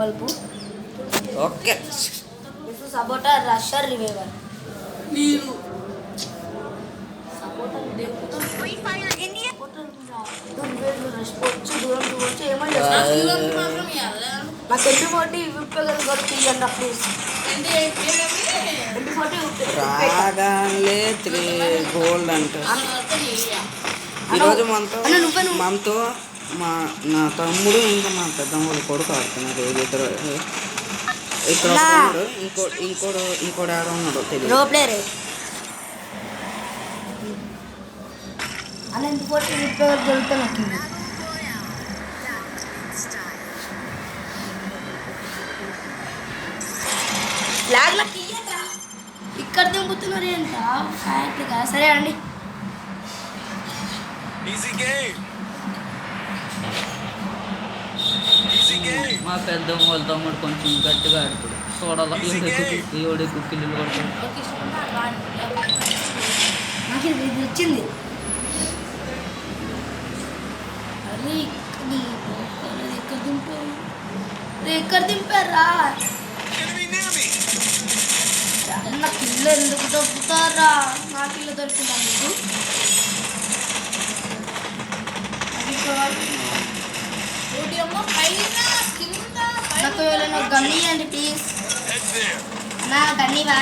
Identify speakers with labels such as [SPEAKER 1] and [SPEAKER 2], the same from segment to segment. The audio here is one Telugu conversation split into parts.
[SPEAKER 1] Okay.
[SPEAKER 2] This is about a rusher revival.
[SPEAKER 3] Neeru.
[SPEAKER 2] Free Fire India.
[SPEAKER 1] రాగానే 3 గోల్డ్ అంటే ఈరోజు మనతో నా తమ్ముడు ఇంకా మా పెద్దమ్ముడు కొడుకు ఆడుతున్నారు. ఇద్దరు ఇక్కడ ఇంకోటి ఆడ ఉన్నాడు తెలియదు.
[SPEAKER 2] ఇక్కడ దింపుతున్నారు ఏంట ఫ్యాక్ట్గా. సరే అండి,
[SPEAKER 3] మా పెద్ద వాళ్ళ తమ్ముడు కొంచెం గట్టిగా ఆడుతాడు. చూడాలి ఎవడే కుక్కిళ్ళు కొడతాడు.
[SPEAKER 2] నాకు ఇది వచ్చింది. అరే ఇక్కడ దింపారా? నాకు ఇల్లు ఎందుకు దొరుకుతారా? నాకు ఇల్లు దొరికిందా మీకు? నాకు ఎవరైనా గన్ని అండి ప్లీజ్. నా గన్నివా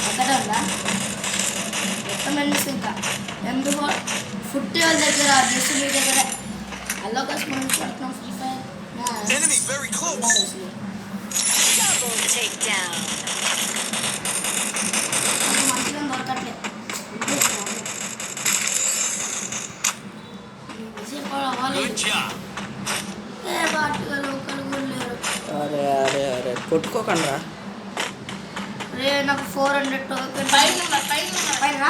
[SPEAKER 2] ఒకటే ఉందా? రికమెండ్స్ ఇంకా ఎందుకు ఫుడ్ వాళ్ళ దగ్గర జస్ట్ మీ దగ్గర అల్లో కోసం పడుతున్నాం. ఫ్రీ ఫైర్ మంచిగా దొరకట్లేదు.
[SPEAKER 1] అరే అరే అరే కొట్టుకోకండి.
[SPEAKER 2] రే నాకు 400 టోకెన్ పైన.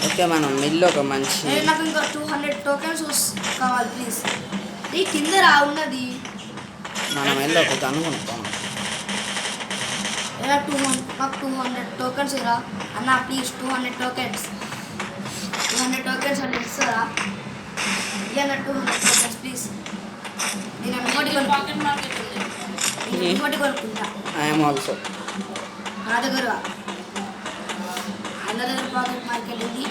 [SPEAKER 1] ఓకే, మనం మిల్లు ఒక మంచి
[SPEAKER 2] నాకు ఇంకా 200 టోకెన్స్ కావాలి ప్లీజ్. ఈ కింద రా ఉన్నది.
[SPEAKER 1] మనం వెళ్ళి ఒక గన్ను కొనుక్కోం.
[SPEAKER 2] నాకు 200 టోకెన్స్ ఇరా అన్న ప్లీజ్. 200 టోకెన్స్ అంటే ఇస్తారా? ఇక 200 టోకెన్స్ ప్లీజ్. నేను ఇంకోటి కొనుక్కుంటా.
[SPEAKER 1] I'm also.
[SPEAKER 2] నా దగ్గర అన్న దగ్గర పాకెట్ మార్కెట్ ఉంది.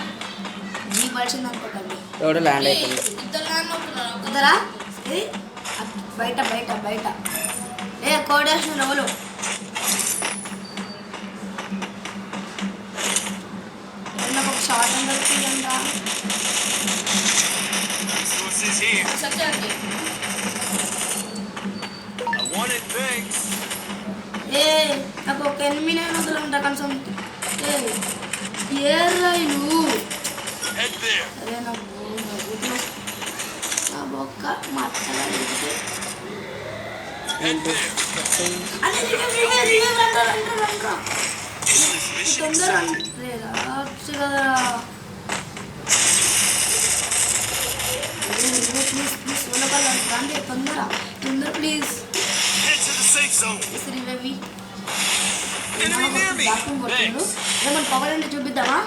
[SPEAKER 2] జీ పడిచింది అనుకోకండి.
[SPEAKER 1] ఎవడు ల్యాండ్ అవుతుంది
[SPEAKER 2] కుదరా? ఇది బయట బయట బయట ఏ కోడేసిన రవ్వలు. నాకు ఒక షార్ట్ అండ్ దొరికిందా? ఏ నాకు ఒక ఎనిమిది వదులు ఉంటా కనీసం. ఏ రైలు అరే నా బొక్క మచ్చగా తొందర కదా. ప్లీజ్ ప్లీజ్ రండి తొందర తొందర ప్లీజ్. ఏమన్నా పవర్ అంటే చూపిద్దామా?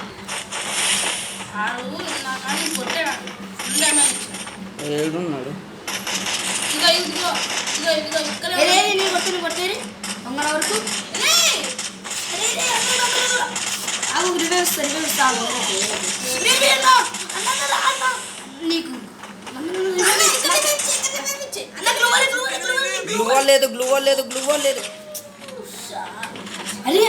[SPEAKER 1] ఏడున్నాడు
[SPEAKER 2] కొట్టేది దొంగల వరకు. నీకు
[SPEAKER 1] గ్లూ వాల్ లేదు.
[SPEAKER 2] అరే